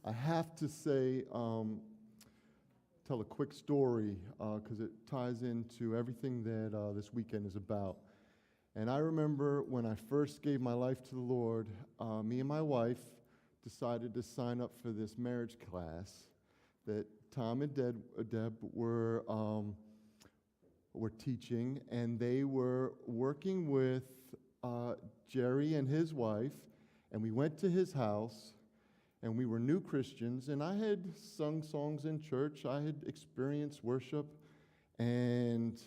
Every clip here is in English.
I have to say, tell a quick story because it ties into everything that this weekend is about. And I remember when I first gave my life to the Lord, me and my wife decided to sign up for this marriage class that Tom and Deb were teaching, and they were working with Jerry and his wife, and we went to his house, and we were new Christians, and I had sung songs in church, I had experienced worship, and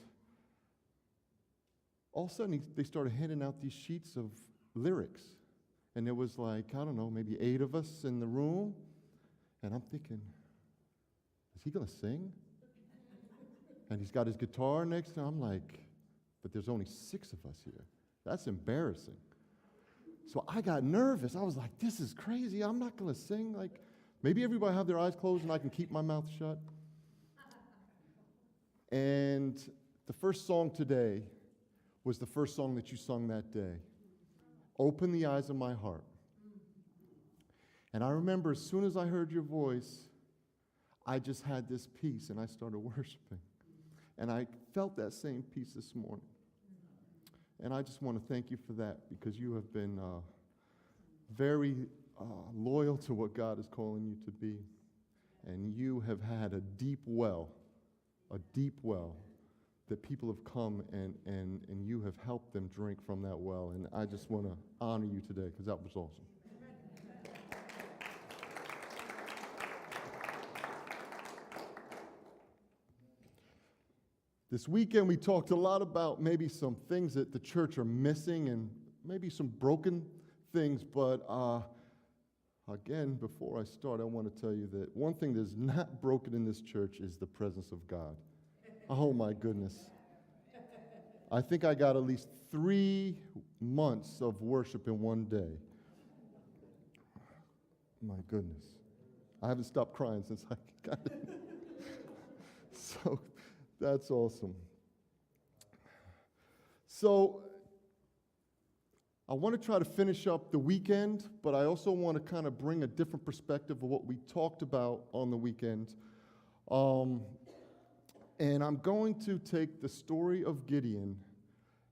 all of a sudden they started handing out these sheets of lyrics, and there was like, I don't know, maybe 8 of us in the room, and I'm thinking, is he going to sing? And he's got his guitar next to him. I'm like, but there's only 6 of us here. That's embarrassing. So I got nervous. I was like, this is crazy. I'm not going to sing. Like, maybe everybody have their eyes closed and I can keep my mouth shut. And the first song today was the first song that you sung that day. Open the eyes of my heart. And I remember as soon as I heard your voice, I just had this peace and I started worshiping. And I felt that same peace this morning. And I just want to thank you for that, because you have been very loyal to what God is calling you to be. And you have had a deep well that people have come and you have helped them drink from that well. And I just want to honor you today, because that was awesome. This weekend we talked a lot about maybe some things that the church are missing and maybe some broken things, but again, before I start, I want to tell you that one thing that's not broken in this church is the presence of God. Oh my goodness. I think I got at least 3 months of worship in one day. My goodness. I haven't stopped crying since I got it. So that's awesome. So I want to try to finish up the weekend, but I also want to kind of bring a different perspective of what we talked about on the weekend. And I'm going to take the story of Gideon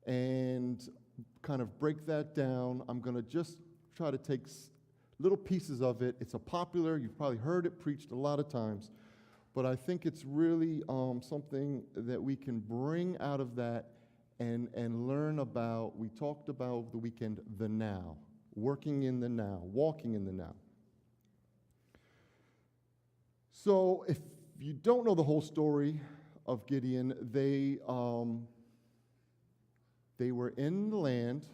and kind of break that down. I'm going to just try to take little pieces of it. It's you've probably heard it preached a lot of times, but I think it's really something that we can bring out of that and learn about. We talked about the weekend, the now, working in the now, walking in the now. So if you don't know the whole story of Gideon, they were in the land,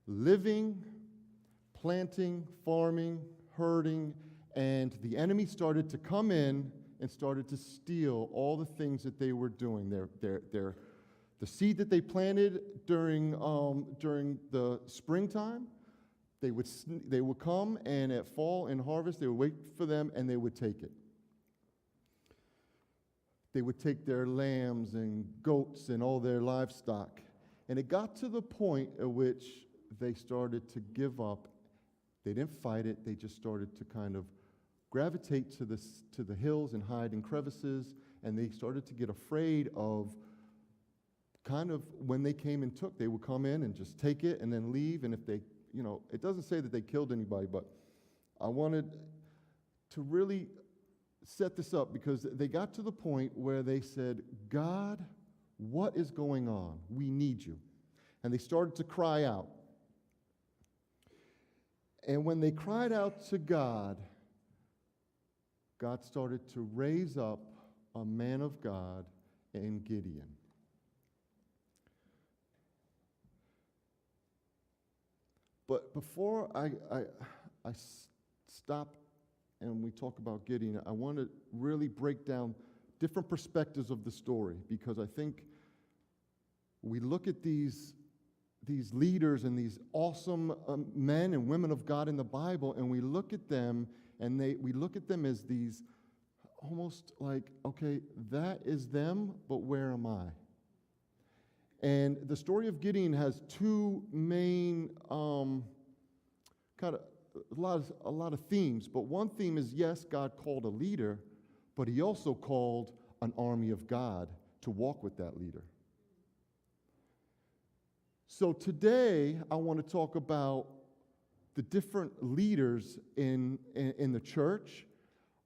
living, planting, farming, herding, and the enemy started to come in and started to steal all the things that they were doing. The seed that they planted during the springtime, they would come, and at fall and harvest, they would wait for them, and they would take it. They would take their lambs and goats and all their livestock. And it got to the point at which they started to give up. They didn't fight it. They just started to kind of gravitate to the hills and hide in crevices. And they started to get afraid of kind of when they came and took. They would come in and just take it and then leave. And if they, it doesn't say that they killed anybody, but I wanted to really set this up because they got to the point where they said, God, what is going on? We need you. And they started to cry out. And when they cried out to God, God started to raise up a man of God in Gideon. But before I stop and we talk about Gideon, I want to really break down different perspectives of the story, because I think we look at these leaders and these awesome men and women of God in the Bible, and we look at them and we look at them as these almost like, okay, that is them, but where am I? And the story of Gideon has 2 main kind of a lot of themes, but one theme is, yes, God called a leader, but he also called an army of God to walk with that leader. So today, I want to talk about the different leaders in the church,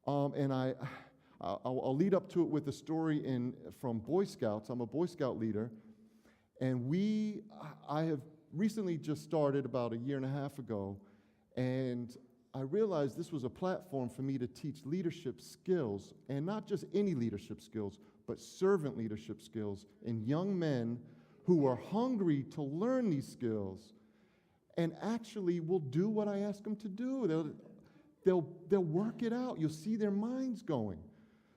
and I'll lead up to it with a story from Boy Scouts. I'm a Boy Scout leader, and I have recently just started about a year and a half ago, and I realized this was a platform for me to teach leadership skills, and not just any leadership skills, but servant leadership skills in young men who are hungry to learn these skills and actually will do what I ask them to do. They'll work it out. You'll see their minds going.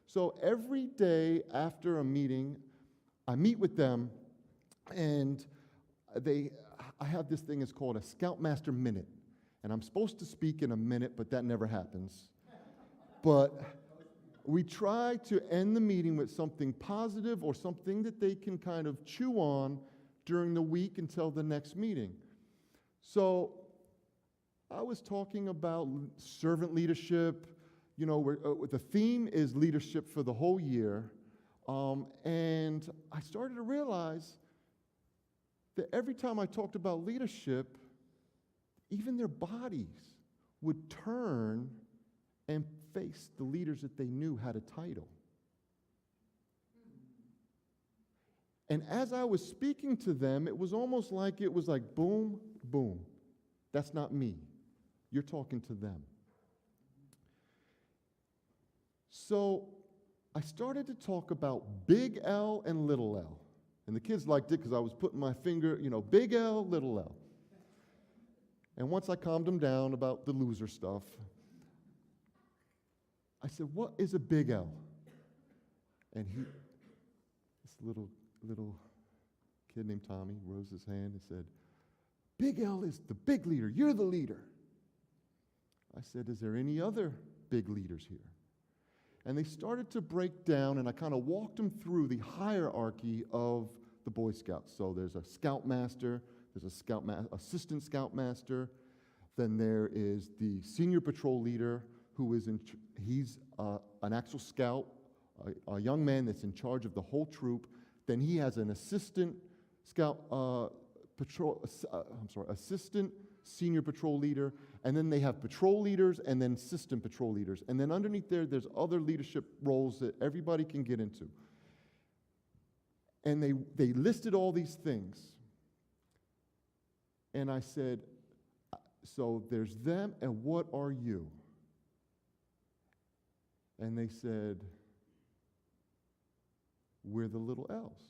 So every day after a meeting, I meet with them, and I have this thing, it's called a Scoutmaster Minute. And I'm supposed to speak in a minute, but that never happens. But we try to end the meeting with something positive or something that they can kind of chew on during the week until the next meeting. So I was talking about servant leadership. You know, the theme is leadership for the whole year. And I started to realize that every time I talked about leadership, even their bodies would turn and face the leaders that they knew had a title. And as I was speaking to them, it was almost like boom, boom. That's not me. You're talking to them. So I started to talk about big L and little L. And the kids liked it because I was putting my finger, big L, little L. And once I calmed them down about the loser stuff, I said, what is a big L? And this little kid named Tommy rose his hand and said, big L is the big leader. You're the leader. I said, is there any other big leaders here? And they started to break down, and I kind of walked them through the hierarchy of the Boy Scouts. So there's a scoutmaster, there's assistant scoutmaster, then there is the senior patrol leader, who is he's an actual scout, a young man that's in charge of the whole troop. Then he has an assistant assistant senior patrol leader, and then they have patrol leaders and then assistant patrol leaders. And then underneath there's other leadership roles that everybody can get into. And they listed all these things. And I said, so there's them, and what are you? And they said, we're the little L's.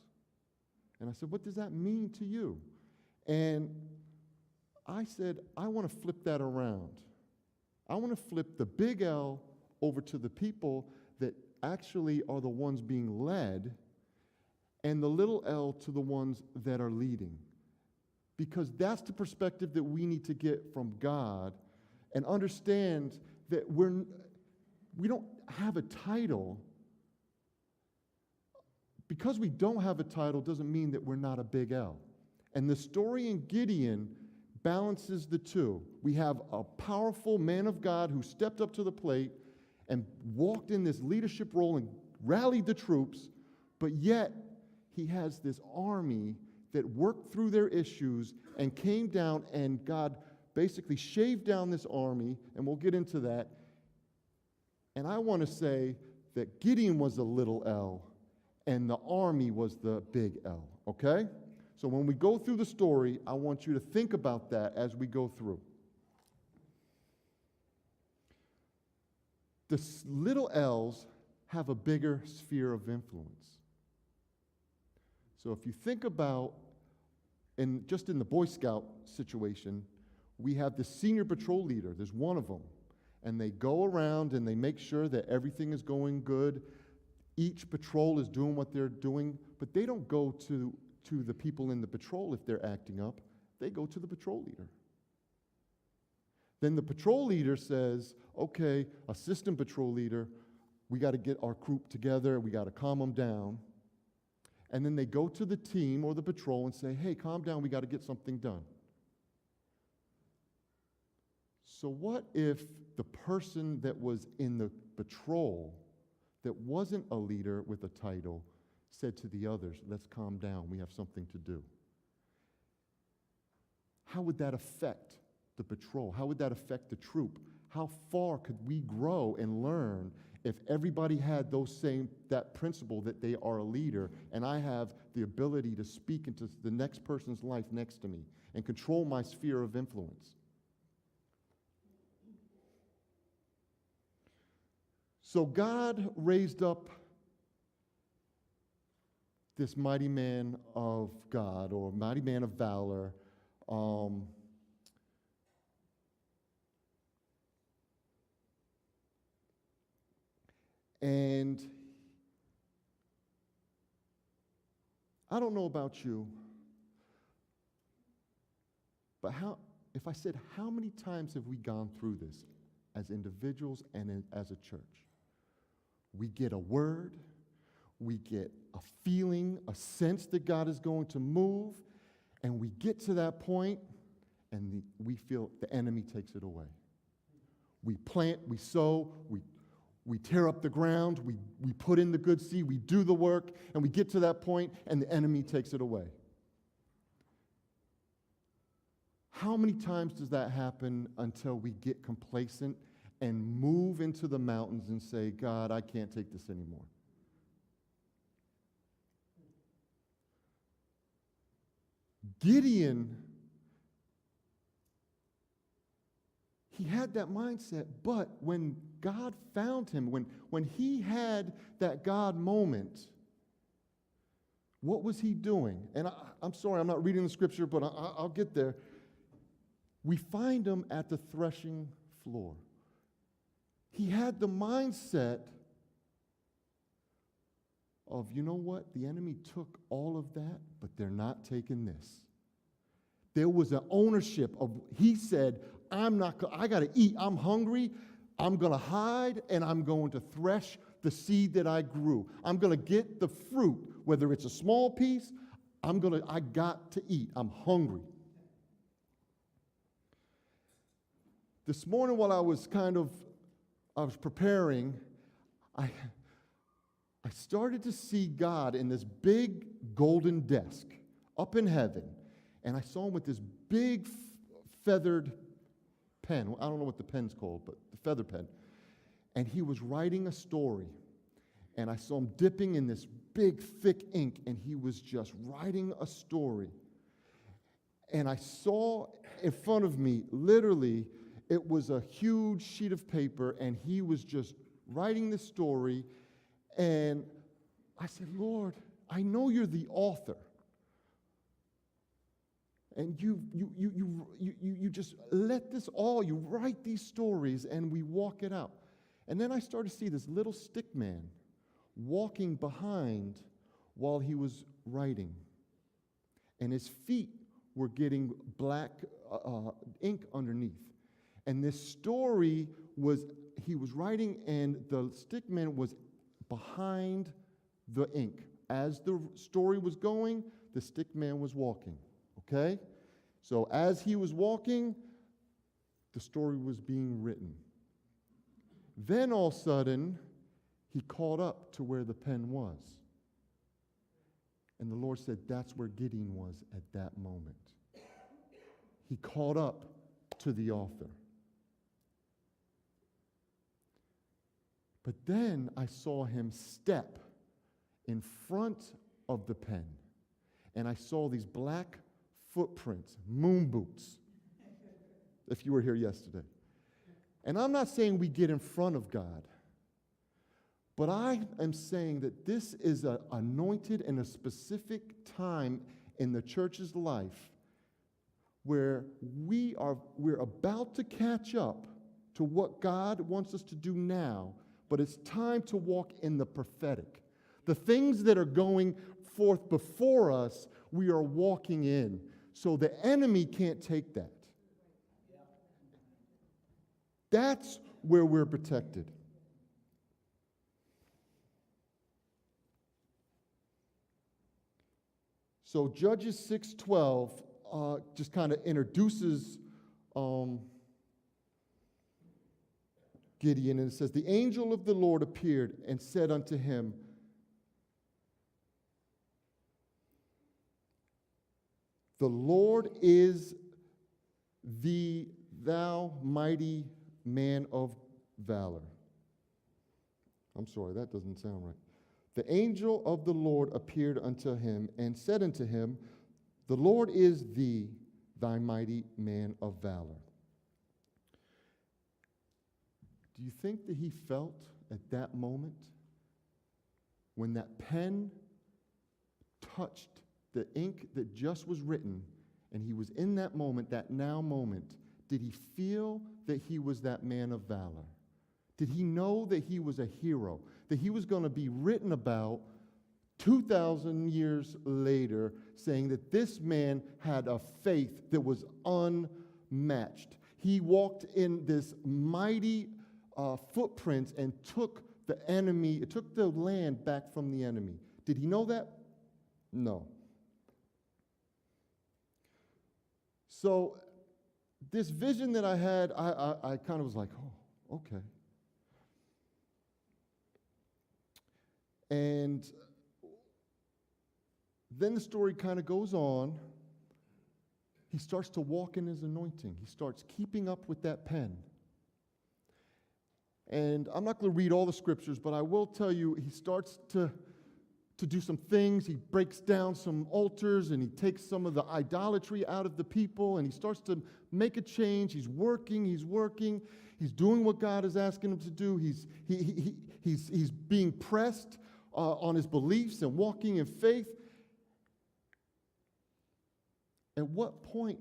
And I said, what does that mean to you? And I said, I want to flip that around. I want to flip the big L over to the people that actually are the ones being led, and the little L to the ones that are leading. Because that's the perspective that we need to get from God and understand that we don't have a title. Because we don't have a title doesn't mean that we're not a big L. And the story in Gideon balances the two. We have a powerful man of God who stepped up to the plate and walked in this leadership role and rallied the troops, but yet he has this army that worked through their issues and came down, and God basically shaved down this army, and we'll get into that. And I want to say that Gideon was a little L, and the army was the big L, okay? So when we go through the story, I want you to think about that as we go through. The little L's have a bigger sphere of influence. So if you think about, just in the Boy Scout situation, we have the senior patrol leader. There's one of them. And they go around and they make sure that everything is going good. Each patrol is doing what they're doing, but they don't go to the people in the patrol if they're acting up. They go to the patrol leader. Then the patrol leader says, okay, assistant patrol leader, we got to get our group together, we got to calm them down. And then they go to the team or the patrol and say, hey, calm down, we got to get something done. So what if the person that was in the patrol that wasn't a leader with a title said to the others, let's calm down, we have something to do? How would that affect the patrol? How would that affect the troop? How far could we grow and learn if everybody had that principle that they are a leader, and I have the ability to speak into the next person's life next to me and control my sphere of influence? So God raised up this mighty man of God, or mighty man of valor, and I don't know about you, but if I said, how many times have we gone through this as individuals and as a church? We get a word, we get a feeling, a sense that God is going to move, and we get to that point, and we feel the enemy takes it away. We plant, we sow, we tear up the ground, we put in the good seed, we do the work, and we get to that point, and the enemy takes it away. How many times does that happen until we get complacent and move into the mountains and say, God, I can't take this anymore? Gideon, he had that mindset, but when God found him, when he had that God moment, what was he doing? And I'm sorry, I'm not reading the scripture, but I'll get there. We find him at the threshing floor. He had the mindset of, you know what? The enemy took all of that, but they're not taking this. There was an ownership of, he said, I got to eat. I'm hungry. I'm going to hide, and I'm going to thresh the seed that I grew. I'm going to get the fruit, whether it's a small piece. I got to eat. I'm hungry. This morning while I was preparing, I started to see God in this big golden desk up in heaven, and I saw him with this big feathered pen. I don't know what the pen's called, but the feather pen. And he was writing a story, and I saw him dipping in this big, thick ink, and he was just writing a story. And I saw in front of me, literally, it was a huge sheet of paper, and he was just writing this story. And I said, Lord, I know you're the author. And you just let this all, you write these stories, and we walk it out. And then I started to see this little stick man walking behind while he was writing. And his feet were getting black ink underneath. And this story he was writing, and the stick man was behind the ink. As the story was going, the stick man was walking, okay? So as he was walking, the story was being written. Then all of a sudden, he caught up to where the pen was. And the Lord said, that's where Gideon was at that moment. He caught up to the author. But then I saw him step in front of the pen, and I saw these black footprints, moon boots, if you were here yesterday. And I'm not saying we get in front of God, but I am saying that this is an anointed and a specific time in the church's life where we're about to catch up to what God wants us to do now. But it's time to walk in the prophetic. The things that are going forth before us, we are walking in. So the enemy can't take that. That's where we're protected. So Judges 6:12 just kind of introduces Gideon, and it says, the angel of the Lord appeared and said unto him, the Lord is thou mighty man of valor. I'm sorry, that doesn't sound right. The angel of the Lord appeared unto him and said unto him, the Lord is thy mighty man of valor. Do you think that he felt at that moment, when that pen touched the ink that just was written, and he was in that moment, that now moment, did he feel that he was that man of valor? Did he know that he was a hero, that he was going to be written about 2,000 years later, saying that this man had a faith that was unmatched? He walked in this mighty footprints and took the land back from the enemy. Did he know that? No. So this vision that I had, I kind of was like, oh, okay. And then the story kind of goes on. He starts to walk in his anointing. He starts keeping up with that pen. And I'm not going to read all the scriptures, but I will tell you, he starts to do some things. He breaks down some altars, and he takes some of the idolatry out of the people, and he starts to make a change. He's working. He's doing what God is asking him to do. He's being pressed on his beliefs and walking in faith. At what point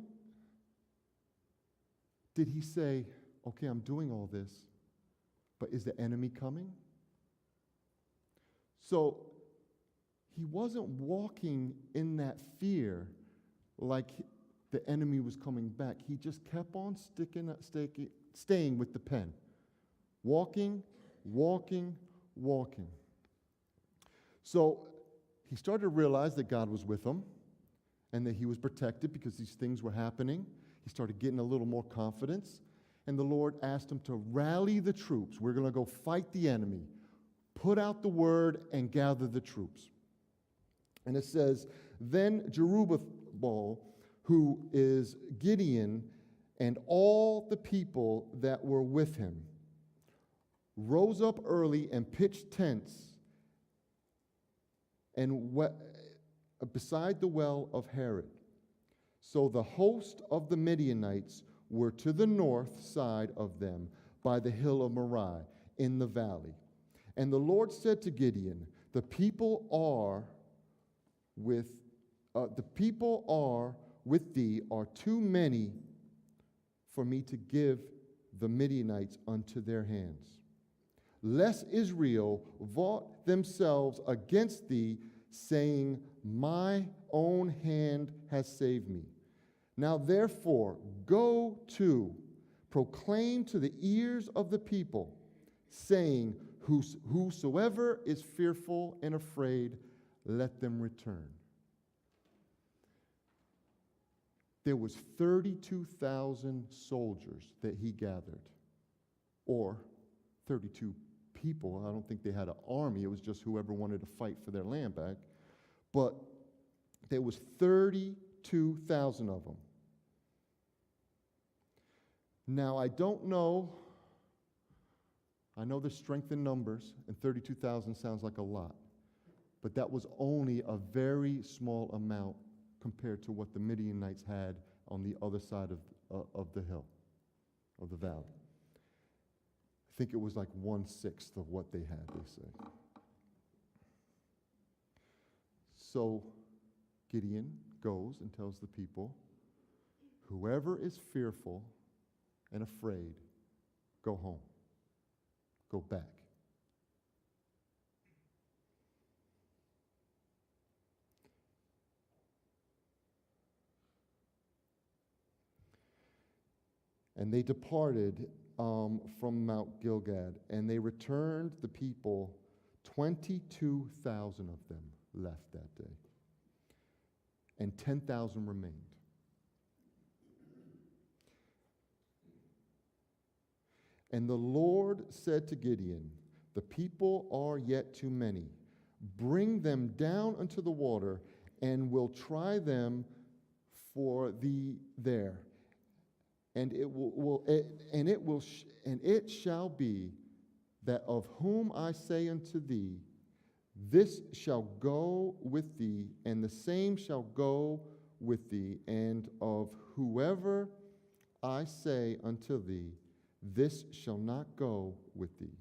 did he say, okay, I'm doing all this, but is the enemy coming? So he wasn't walking in that fear like the enemy was coming back. He just kept on staying with the pen. Walking. So he started to realize that God was with him and that he was protected because these things were happening. He started getting a little more confidence. And the Lord asked him to rally the troops. We're going to go fight the enemy. Put out the word and gather the troops. And it says, then Jerubbaal, who is Gideon, and all the people that were with him, rose up early and pitched tents and beside the well of Harod. So the host of the Midianites were to the north side of them by the hill of Moriah in the valley. And the Lord said to Gideon, the people are with thee are too many for me to give the Midianites unto their hands. Lest Israel vaunt themselves against thee, saying, my own hand has saved me. Now therefore, go to, proclaim to the ears of the people, saying, whosoever is fearful and afraid, let them return. There was 32,000 soldiers that he gathered, or 32 people. I don't think they had an army. It was just whoever wanted to fight for their land back. But there was 32,000 of them. Now, I don't know. I know there's strength in numbers, and 32,000 sounds like a lot. But that was only a very small amount compared to what the Midianites had on the other side of the hill, of the valley. I think it was like 1/6 of what they had, they say. So Gideon goes and tells the people, whoever is fearful and afraid, go home. Go back. And they departed from Mount Gilgad, and they returned the people, 22,000 of them left that day, and 10,000 remained. And the Lord said to Gideon, the people are yet too many. Bring them down unto the water, and will try them for thee there. And it shall be that of whom I say unto thee, this shall go with thee, and the same shall go with thee, and of whoever I say unto thee, this shall not go with thee,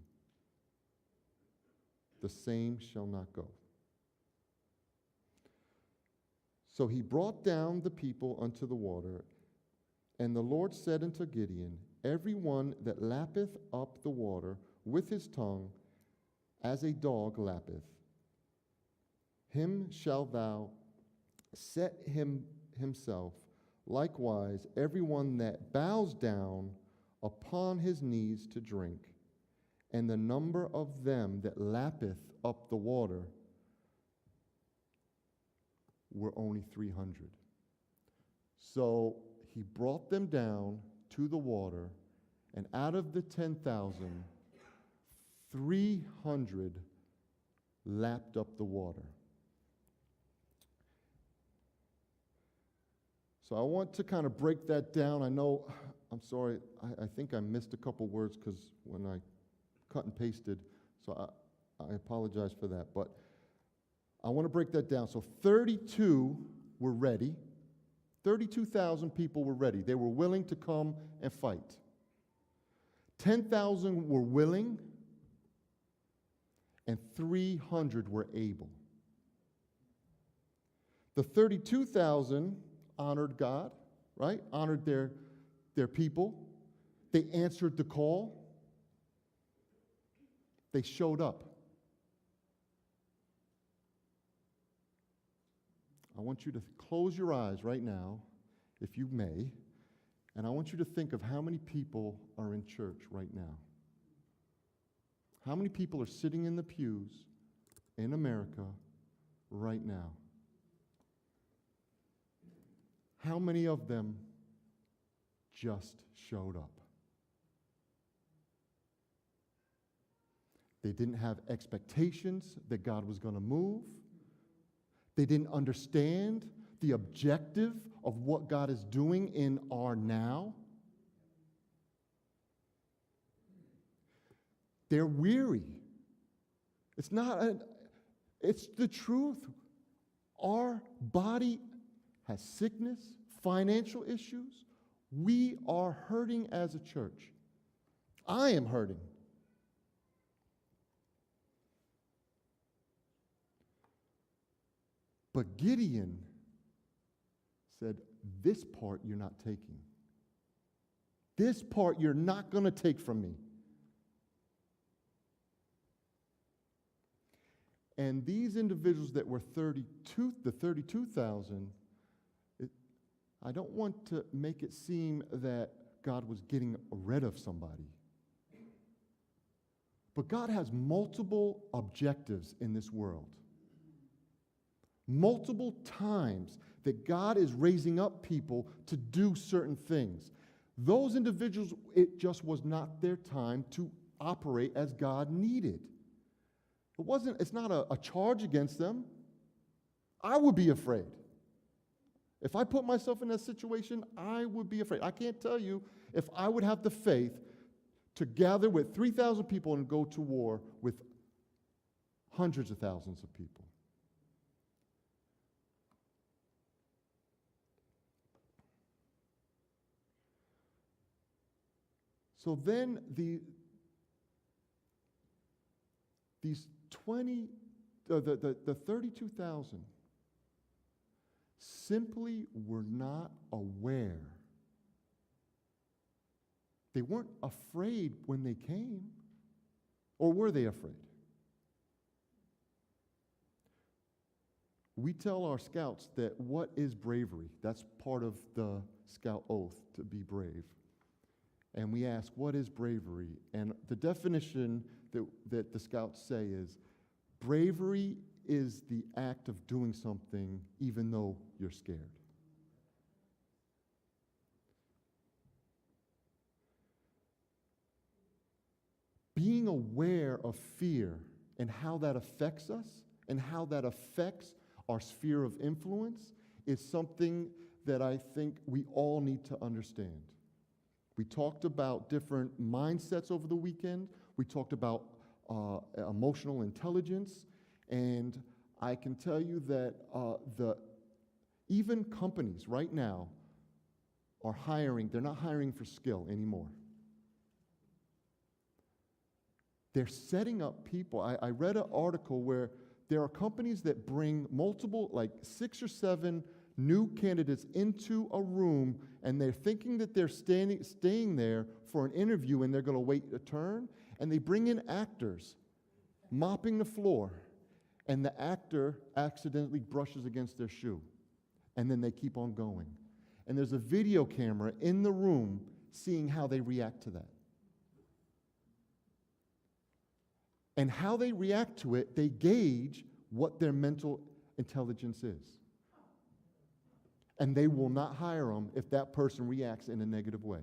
the same shall not go. So he brought down the people unto the water, and the Lord said unto Gideon, every one that lappeth up the water with his tongue, as a dog lappeth, him shalt thou set himself. Likewise, every one that bows down upon his knees to drink, and the number of them that lappeth up the water were only 300. So he brought them down to the water, and out of the 10,000, 300 lapped up the water. So I want to kind of break that down. I know, I'm sorry, I think I missed a couple words because when I cut and pasted, so I apologize for that. But I want to break that down. So 32 were ready. 32,000 people were ready. They were willing to come and fight. 10,000 were willing, and 300 were able. The 32,000 honored God, right? Honored their people. They answered the call. They showed up. I want you to close your eyes right now, if you may, and I want you to think of how many people are in church right now. How many people are sitting in the pews in America right now? How many of them just showed up? They didn't have expectations that God was going to move. They didn't understand the objective of what God is doing in our now. They're weary. It's the truth. Our body has sickness, financial issues. We are hurting as a church. I am hurting. But Gideon said, this part you're not taking. This part you're not going to take from me. And these individuals that were the 32,000, I don't want to make it seem that God was getting rid of somebody. But God has multiple objectives in this world. Multiple times that God is raising up people to do certain things. Those individuals, it just was not their time to operate as God needed. It's not a charge against them. I would be afraid. If I put myself in that situation, I would be afraid. I can't tell you if I would have the faith to gather with 3,000 people and go to war with hundreds of thousands of people. So then the 32,000 simply were not aware. They weren't afraid when they came. Or were they afraid? We tell our scouts that what is bravery? That's part of the scout oath, to be brave. And we ask, what is bravery? And the definition that the scouts say is, bravery is the act of doing something even though you're scared. being aware of fear and how that affects us and how that affects our sphere of influence is something that I think we all need to understand. We talked about different mindsets over the weekend. We talked about emotional intelligence. And I can tell you that even companies right now are hiring. They're not hiring for skill anymore. They're setting up people. I read an article where there are companies that bring multiple, like 6 or 7 new candidates into a room, and they're thinking that they're staying there for an interview and they're going to wait a turn, and they bring in actors mopping the floor, and the actor accidentally brushes against their shoe, and then they keep on going. And there's a video camera in the room seeing how they react to that. And how they react to it, they gauge what their mental intelligence is. And they will not hire them if that person reacts in a negative way.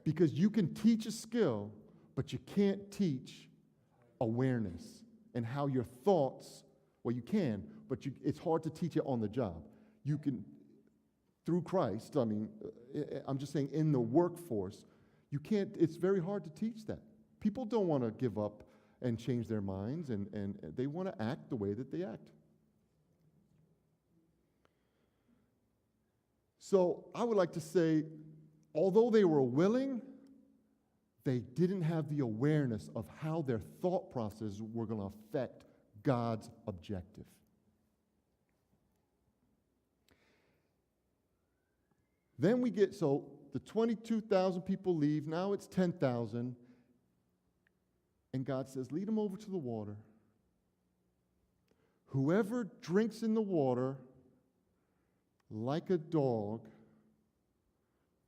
Because you can teach a skill, but you can't teach awareness and how your thoughts, well, you can, but it's hard to teach it on the job. You can, through Christ, I'm just saying in the workforce, you can't, it's very hard to teach that. People don't want to give up and change their minds, and they want to act the way that they act. So I would like to say, although they were willing, they didn't have the awareness of how their thought processes were going to affect God's objective. Then we get, so the 22,000 people leave, now it's 10,000. And God says, lead them over to the water. Whoever drinks in the water like a dog,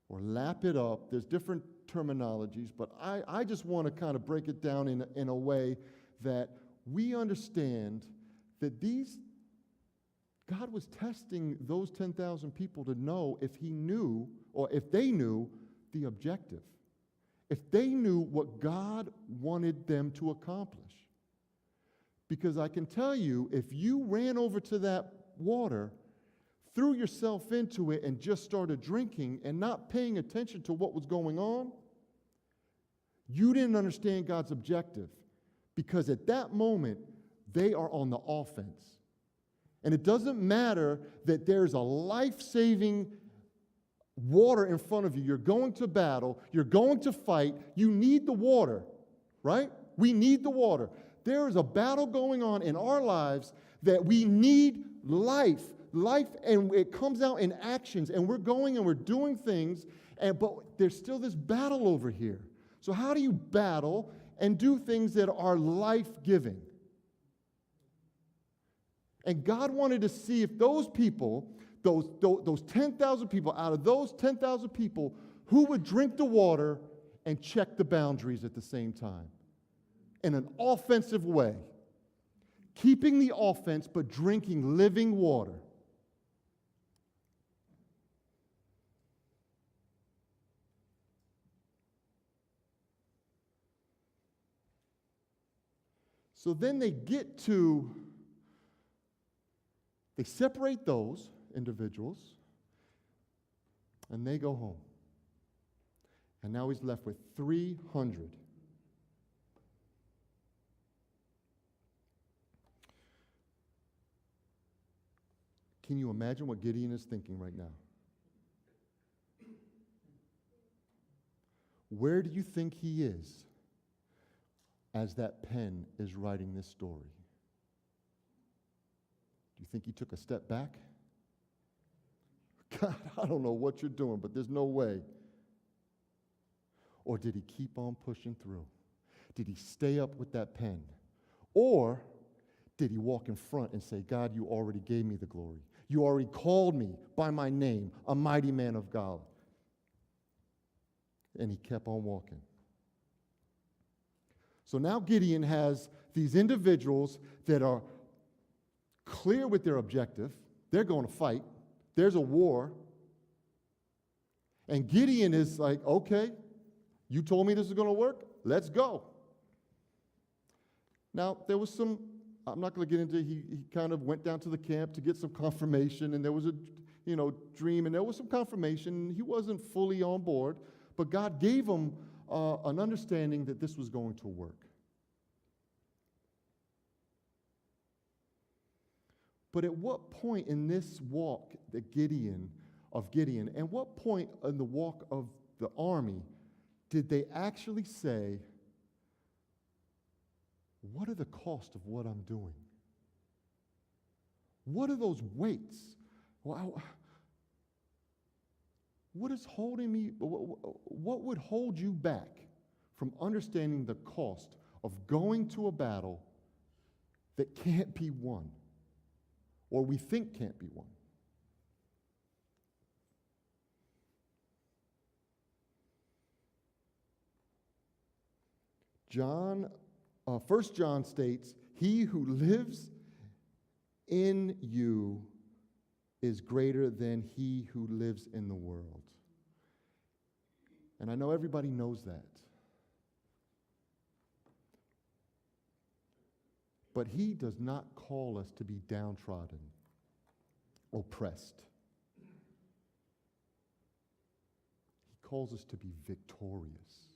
or lap it up, there's different terminologies, but I just want to kind of break it down in a way that we understand that God was testing those 10,000 people to know if he knew, or if they knew, the objective. If they knew what God wanted them to accomplish. Because I can tell you, if you ran over to that water, threw yourself into it, and just started drinking and not paying attention to what was going on, you didn't understand God's objective. Because at that moment, they are on the offense. And it doesn't matter that there's a life-saving water in front of you. You're going to battle. You're going to fight. You need the water, right? We need the water. There is a battle going on in our lives that we need life, and it comes out in actions, and we're going and we're doing things, but there's still this battle over here. So how do you battle and do things that are life-giving? And God wanted to see if those people, those 10,000 people, out of those 10,000 people, who would drink the water and check the boundaries at the same time in an offensive way, keeping the offense but drinking living water. So then they separate those individuals, and they go home. And now he's left with 300. Can you imagine what Gideon is thinking right now? Where do you think he is as that pen is writing this story? Do you think he took a step back? God, I don't know what you're doing, but there's no way. Or did he keep on pushing through? Did he stay up with that pen? Or did he walk in front and say, God, you already gave me the glory. You already called me by my name, a mighty man of God. And he kept on walking. So now Gideon has these individuals that are clear with their objective. They're going to fight. There's a war. And Gideon is like, okay, You told me this is going to work. Let's go. Now, there was some, I'm not going to get into, he kind of went down to the camp to get some confirmation, and there was a, dream, and there was some confirmation. He wasn't fully on board, but God gave him an understanding that this was going to work. But at what point in this walk of Gideon, and what point in the walk of the army did they actually say, what are the cost of what I'm doing? What are those weights? What is holding me? What would hold you back from understanding the cost of going to a battle that can't be won, or we think can't be won? First John states, "He who lives in you is greater than he who lives in the world." And I know everybody knows that. But he does not call us to be downtrodden, oppressed. He calls us to be victorious.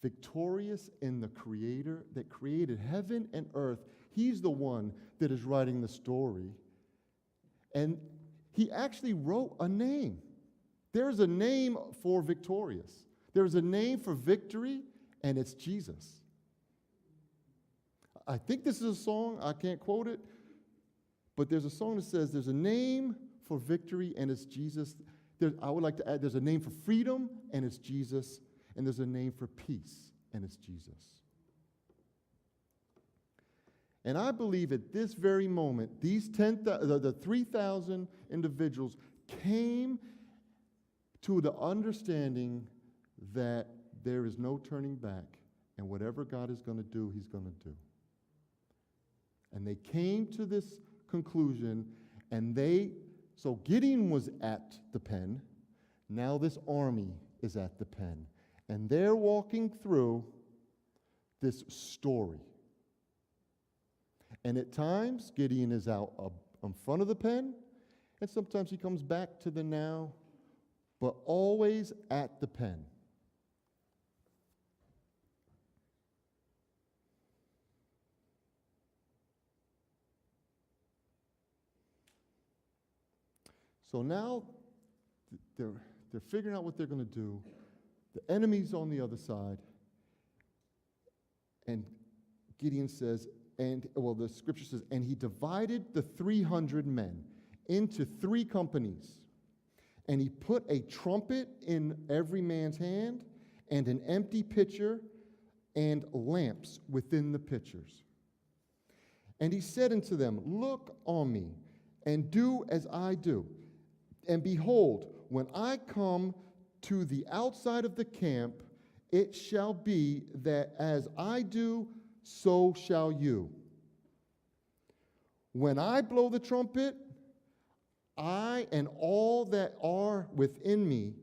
Victorious in the Creator that created heaven and earth. He's the one that is writing the story. And he actually wrote a name. There's a name for victorious. There's a name for victory, and it's Jesus. I think this is a song. I can't quote it. But there's a song that says there's a name for victory, and it's Jesus. I would like to add there's a name for freedom, and it's Jesus. And there's a name for peace, and it's Jesus. And I believe at this very moment, these the 3,000 individuals came to the understanding that there is no turning back, and whatever God is going to do, he's going to do. And they came to this conclusion, and so Gideon was at the pen. Now this army is at the pen. And they're walking through this story. And at times, Gideon is out in front of the pen, and sometimes he comes back to the now, but always at the pen. So now they're figuring out what they're going to do. The enemy's on the other side. And Gideon says, the scripture says, and he divided the 300 men into 3 companies. And he put a trumpet in every man's hand, and an empty pitcher, and lamps within the pitchers. And he said unto them, look on me, and do as I do. And behold, when I come to the outside of the camp, it shall be that as I do, so shall you. When I blow the trumpet, I and all that are within me,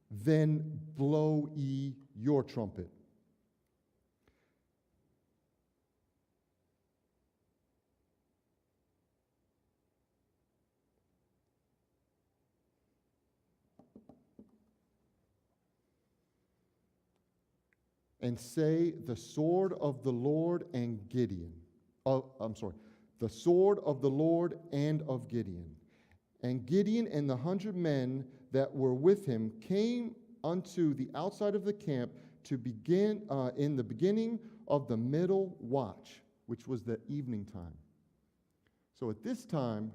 then blow ye your trumpet. And say, the sword of the Lord and Gideon. The sword of the Lord and of Gideon. And Gideon and the 100 men that were with him came unto the outside of the camp to begin in the beginning of the middle watch, which was the evening time. So at this time,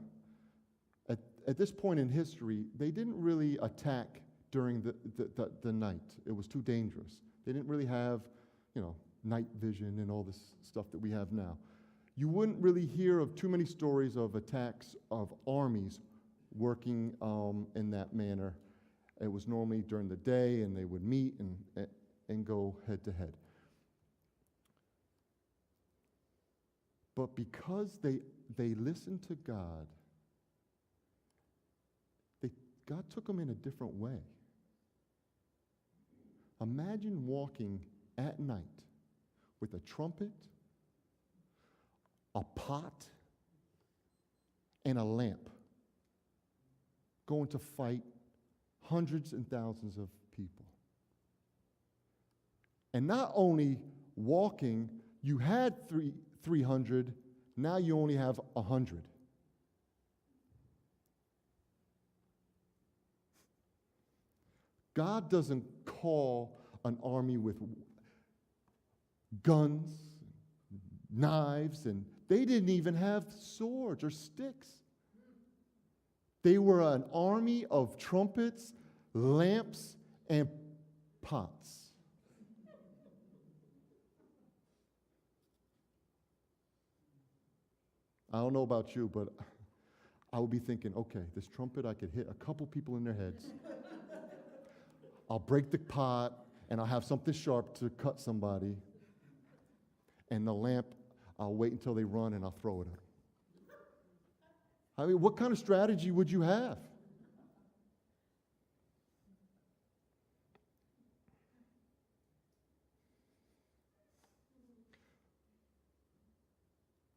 at this point in history, they didn't really attack during the night. It was too dangerous. They didn't really have, night vision and all this stuff that we have now. You wouldn't really hear of too many stories of attacks of armies working in that manner. It was normally during the day, and they would meet and go head to head. But because they listened to God, God took them in a different way. Imagine walking at night with a trumpet, a pot, and a lamp, going to fight hundreds and thousands of people. And not only walking, you had 300, now you only have 100. God doesn't call an army with guns, knives, and they didn't even have swords or sticks. They were an army of trumpets, lamps, and pots. I don't know about you, but I would be thinking, okay, this trumpet, I could hit a couple people in their heads. I'll break the pot, and I'll have something sharp to cut somebody. And the lamp, I'll wait until they run, and I'll throw it at them. I mean, what kind of strategy would you have?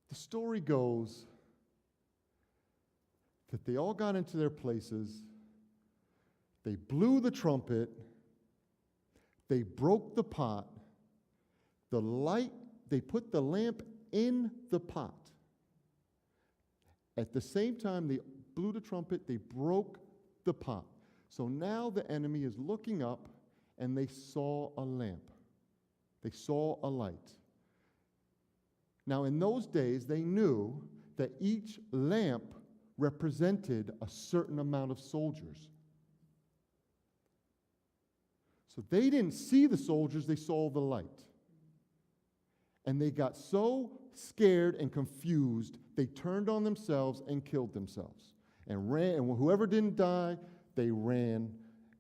The story goes that they all got into their places. They blew the trumpet, they broke the pot, they put the lamp in the pot. At the same time they blew the trumpet, they broke the pot. So now the enemy is looking up and they saw a lamp. They saw a light. Now in those days they knew that each lamp represented a certain amount of soldiers. So they didn't see the soldiers, they saw the light. And they got so scared and confused, they turned on themselves and killed themselves. And ran, and whoever didn't die, they ran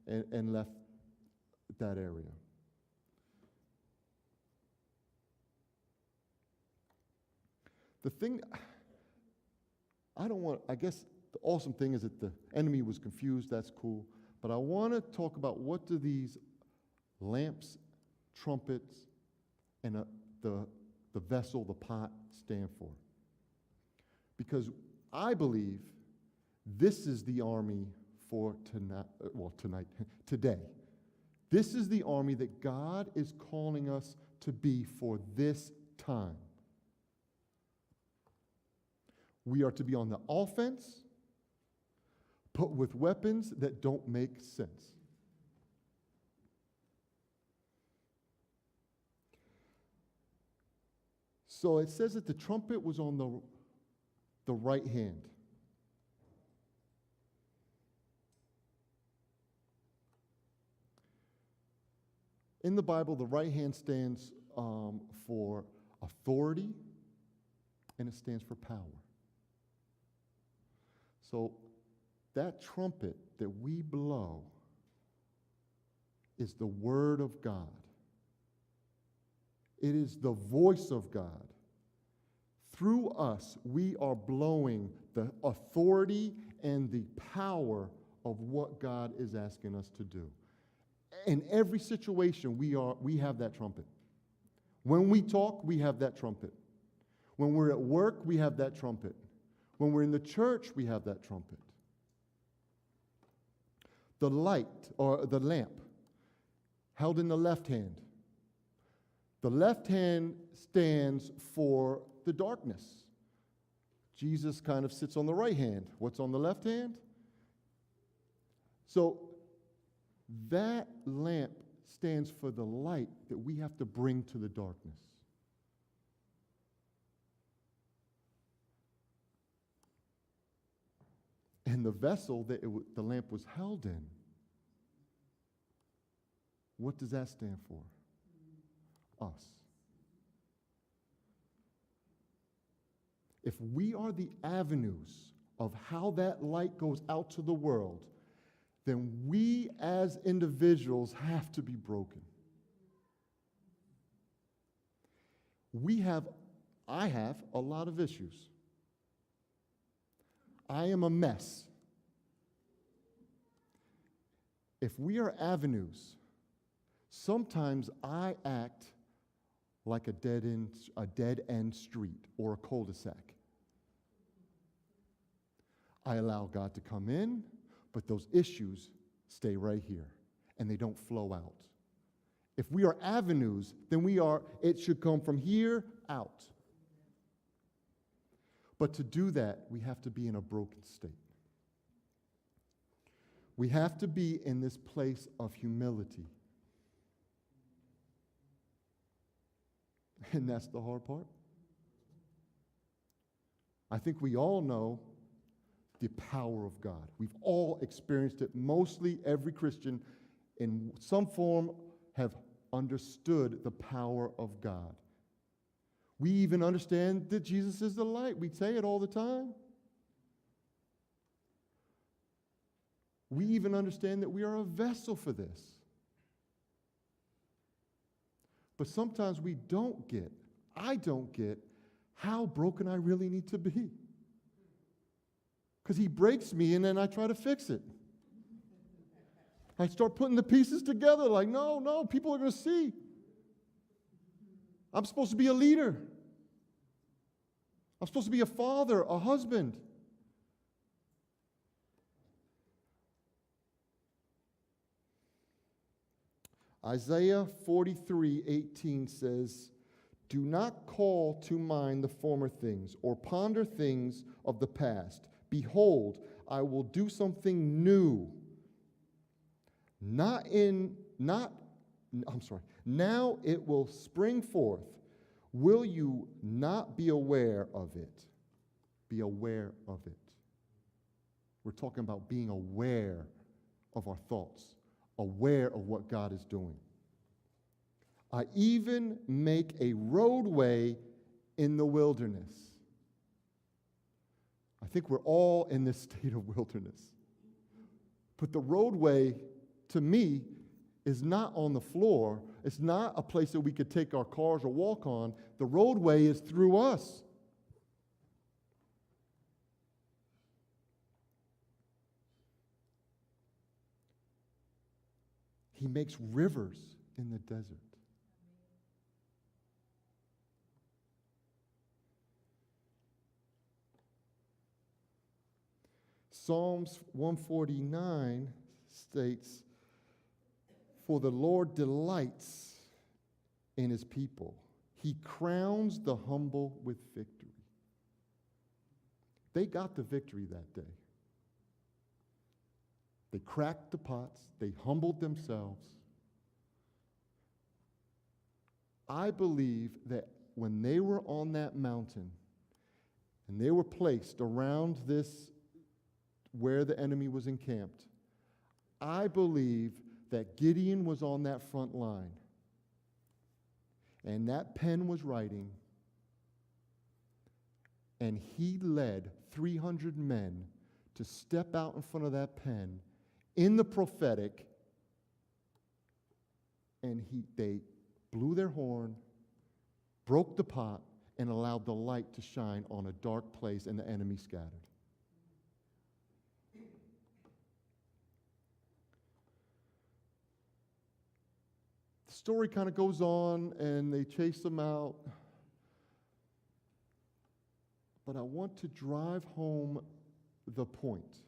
and left that area. The thing, I guess the awesome thing is that the enemy was confused, that's cool. But I want to talk about what do these lamps, trumpets, and the vessel, the pot, stand for. Because I believe this is the army for today. This is the army that God is calling us to be for this time. We are to be on the offense, but with weapons that don't make sense. So it says that the trumpet was on the right hand. In the Bible, the right hand stands for authority, and it stands for power. So that trumpet that we blow is the Word of God. It is the voice of God. Through us, we are blowing the authority and the power of what God is asking us to do. In every situation, we have that trumpet. When we talk, we have that trumpet. When we're at work, we have that trumpet. When we're in the church, we have that trumpet. The light, or the lamp, held in the left hand. The left hand stands for the darkness. Jesus kind of sits on the right hand. What's on the left hand? So that lamp stands for the light that we have to bring to the darkness. And the vessel that the lamp was held in, what does that stand for? Us. If we are the avenues of how that light goes out to the world, then we as individuals have to be broken. We have I have a lot of issues. I am a mess. If we are avenues, sometimes I act like a dead-end street or a cul-de-sac. I allow God to come in, but those issues stay right here, and they don't flow out. If we are avenues, then it should come from here out. But to do that, we have to be in a broken state. We have to be in this place of humility. And that's the hard part. I think we all know the power of God. We've all experienced it. Mostly every Christian in some form have understood the power of God. We even understand that Jesus is the light. We say it all the time. We even understand that we are a vessel for this. But sometimes I don't get how broken I really need to be. Because he breaks me and then I try to fix it. I start putting the pieces together like, no, people are going to see. I'm supposed to be a leader. I'm supposed to be a father, a husband. Isaiah 43:18 says, "Do not call to mind the former things or ponder things of the past. Behold, I will do something new. Now it will spring forth. Will you not be aware of it?" Be aware of it. We're talking about being aware of our thoughts, aware of what God is doing. I even make a roadway in the wilderness. I think we're all in this state of wilderness. But the roadway, to me, is not on the floor. It's not a place that we could take our cars or walk on. The roadway is through us. He makes rivers in the desert. Psalms 149 states, "For the Lord delights in his people. He crowns the humble with victory." They got the victory that day. They cracked the pots. They humbled themselves. I believe that when they were on that mountain and they were placed around this where the enemy was encamped, I believe that Gideon was on that front line. And that pen was writing. And he led 300 men to step out in front of that pen in the prophetic. And they blew their horn, broke the pot, and allowed the light to shine on a dark place, and the enemy scattered. The story kind of goes on, and they chase them out. But I want to drive home the point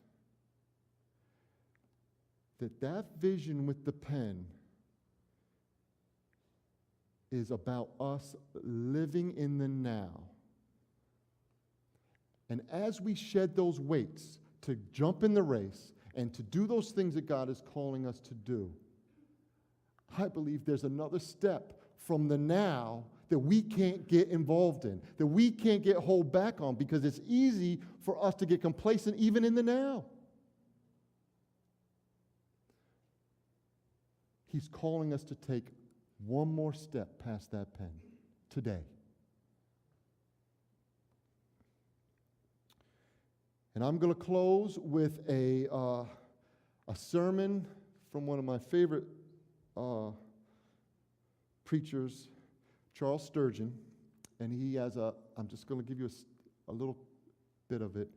that vision with the pen is about us living in the now. And as we shed those weights to jump in the race and to do those things that God is calling us to do, I believe there's another step from the now that we can't get involved in, that we can't get hold back on, because it's easy for us to get complacent even in the now. He's calling us to take one more step past that pen today. And I'm going to close with a sermon from one of my favorite preachers, Charles Sturgeon, and he has I'm just going to give you a little bit of it.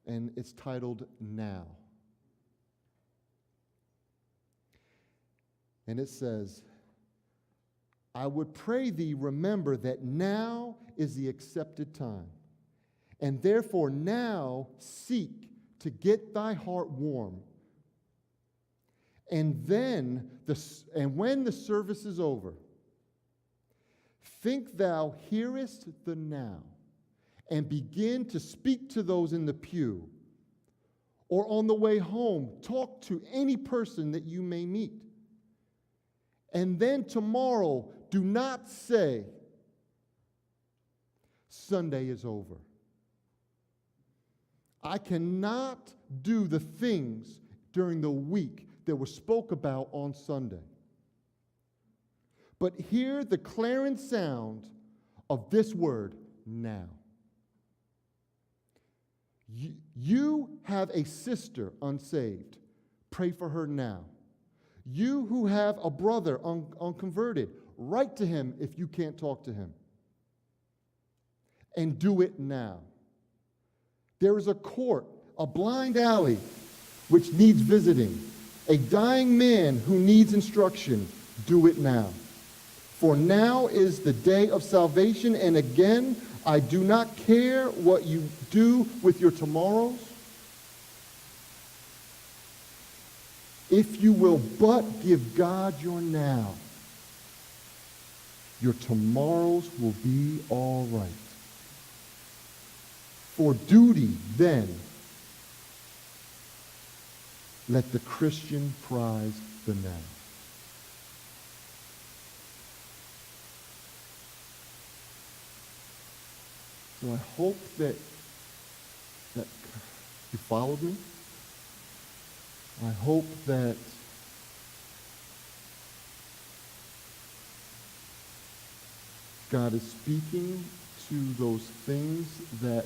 And it's titled Now. And it says, I would pray thee remember that now is the accepted time, and therefore now seek to get thy heart warm. And when the service is over, think thou hearest the now, and begin to speak to those in the pew, or on the way home, talk to any person that you may meet. And then tomorrow, do not say, Sunday is over. I cannot do the things during the week that were spoke about on Sunday. But hear the clarion sound of this word, now. You have a sister unsaved. Pray for her now. You who have a brother unconverted, write to him if you can't talk to him. And do it now. There is a court, a blind alley, which needs visiting. A dying man who needs instruction. Do it now. For now is the day of salvation, and again, I do not care what you do with your tomorrows. If you will but give God your now, your tomorrows will be all right. For duty, then, let the Christian prize the now. So I hope that you followed me. I hope that God is speaking to those things that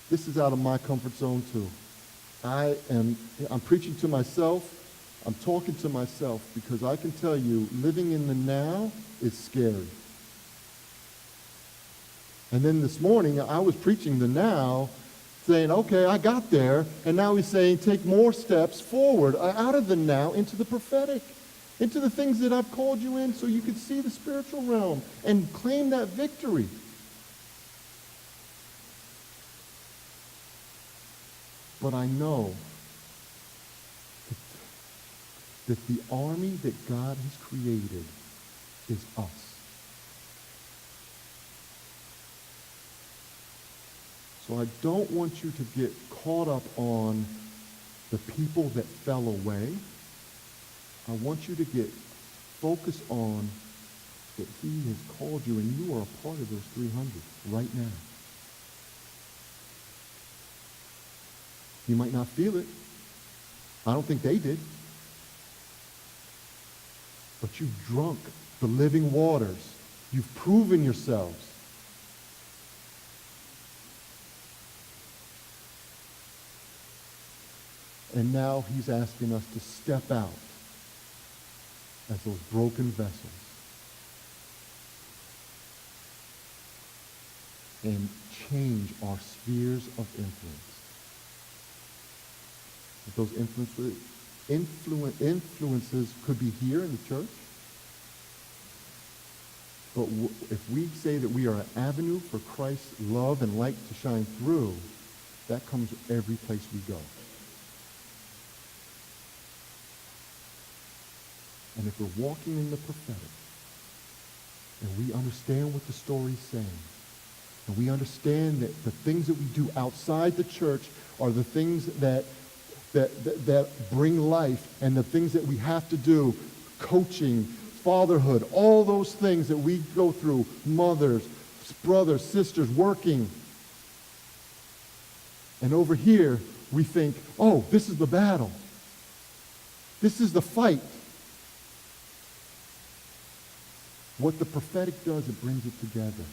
this is out of my comfort zone too. I'm preaching to myself. I'm talking to myself because I can tell you living in the now is scary. And then this morning I was preaching the now, saying, okay, I got there, and now he's saying take more steps forward out of the now into the prophetic, into the things that I've called you in so you can see the spiritual realm and claim that victory. But I know that the army that God has created is us. So I don't want you to get caught up on the people that fell away. I want you to get focused on that he has called you and you are a part of those 300 right now. You might not feel it. I don't think they did. But you've drunk the living waters. You've proven yourselves. And now he's asking us to step out as those broken vessels and change our spheres of influence. If those influences could be here in the church, but if we say that we are an avenue for Christ's love and light to shine through, that comes every place we go. And if we're walking in the prophetic, and we understand what the story's saying, and we understand that the things that we do outside the church are the things that bring life, and the things that we have to do, coaching, fatherhood, all those things that we go through, mothers, brothers, sisters, working. And over here, we think, oh, this is the battle. This is the fight. What the prophetic does, it brings it together.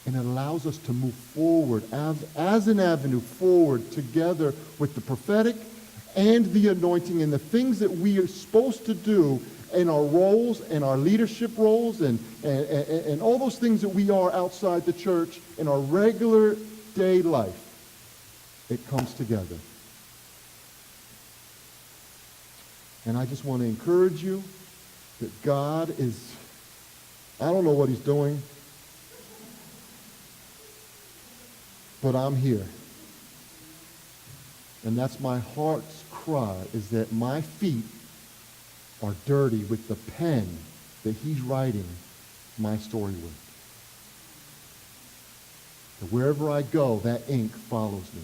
And it allows us to move forward as an avenue forward together with the prophetic and the anointing and the things that we are supposed to do in our roles and our leadership roles and all those things that we are outside the church in our regular day life, it comes together. And I just want to encourage you that God is, I don't know what he's doing, but I'm here. And that's my heart's cry, is that my feet are dirty with the pen that he's writing my story with. That wherever I go, that ink follows me.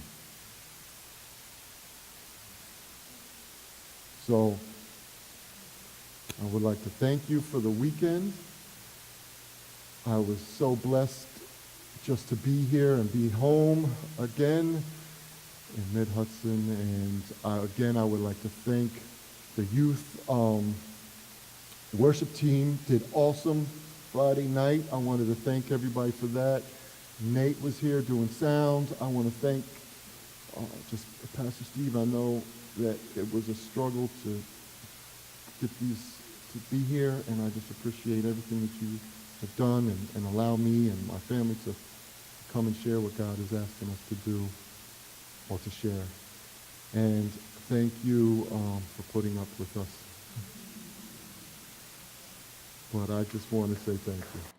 So I would like to thank you for the weekend. I was so blessed just to be here and be home again in Mid-Hudson. And again, I would like to thank the youth worship team. Did awesome Friday night. I wanted to thank everybody for that. Nate was here doing sound. I want to thank just Pastor Steve. I know that it was a struggle to get these to be here, and I just appreciate everything that you have done and allow me and my family to come and share what God is asking us to do or to share. And thank you for putting up with us. But I just want to say thank you.